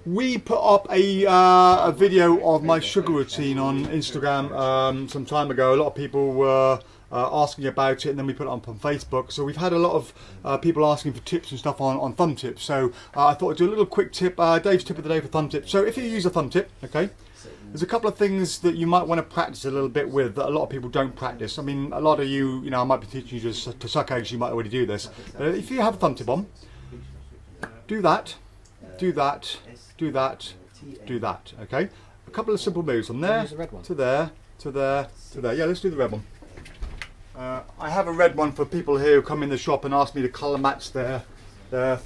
We put up a video of my sugar routine on Instagram some time ago. A lot of people were asking about it, and then we put it up on Facebook. So we've had a lot of people asking for tips and stuff on thumb tips. So I thought I'd do a little quick tip, Dave's tip of the day for thumb tips. So if you use a thumb tip, okay, there's a couple of things that you might want to practice a little bit with that a lot of people don't practice. I mean, a lot of you, I might be teaching you to suck eggs, you might already do this. But if you have a thumb tip on, do that, do that, do that, do that, okay? A couple of simple moves from there, to there, to there, to there. Yeah, let's do the red one. I have a red one for people here who come in the shop and ask me to colour match their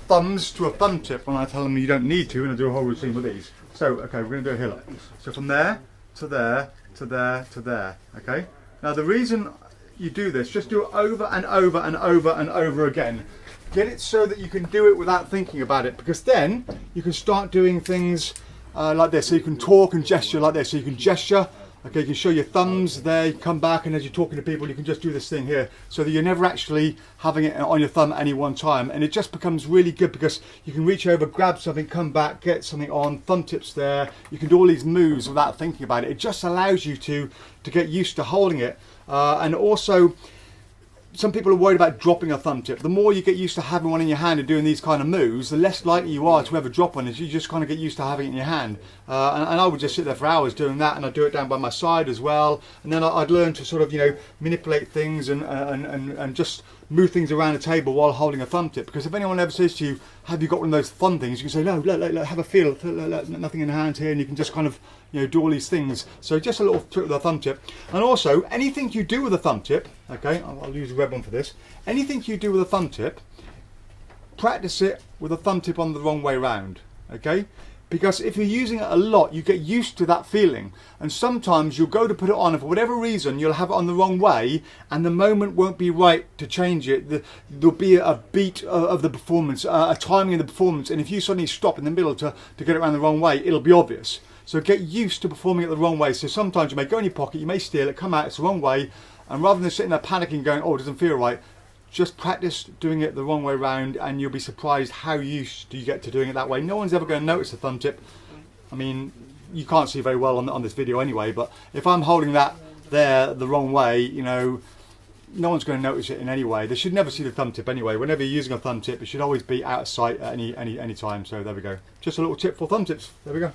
thumbs to a thumb tip, and I tell them you don't need to, and I do a whole routine with these. So, okay, we're going to do it here. Look. So from there, to there, to there, to there, okay? Now the reason you do this, just do it over and over and over and over again. Get it so that you can do it without thinking about it, because then you can start doing things like this. So you can talk and gesture like this. So you can gesture, okay, you can show your thumbs there, you come back, and as you're talking to people, you can just do this thing here, so that you're never actually having it on your thumb at any one time. And it just becomes really good because you can reach over, grab something, come back, get something on, thumb tips there. You can do all these moves without thinking about it. It just allows you to get used to holding it. And also, some people are worried about dropping a thumb tip. The more you get used to having one in your hand and doing these kind of moves, the less likely you are to ever drop one. As you just kind of get used to having it in your hand. And I would just sit there for hours doing that, and I'd do it down by my side as well. And then I'd learn to sort of, manipulate things and just move things around the table while holding a thumb tip. Because if anyone ever says to you, have you got one of those thumb things? You can say, no, look, have a feel, nothing in the hand here, and you can just kind of, do all these things. So just a little trick with a thumb tip. And also, anything you do with a thumb tip, okay, I'll use a red one for this. Anything you do with a thumb tip, practice it with a thumb tip on the wrong way round, okay? Because if you're using it a lot, you get used to that feeling. And sometimes you'll go to put it on, and for whatever reason, you'll have it on the wrong way, and the moment won't be right to change it. There'll be a beat of the performance, a timing of the performance, and if you suddenly stop in the middle to get it around the wrong way, it'll be obvious. So get used to performing it the wrong way. So sometimes you may go in your pocket, you may steal it, come out, it's the wrong way, and rather than sitting there panicking going, oh, it doesn't feel right, just practice doing it the wrong way round, and you'll be surprised how used you get to doing it that way. No one's ever going to notice a thumb tip. I mean, you can't see very well on this video anyway, but if I'm holding that there the wrong way, no one's going to notice it in any way. They should never see the thumb tip anyway. Whenever you're using a thumb tip, it should always be out of sight at any time. So there we go. Just a little tip for thumb tips. There we go.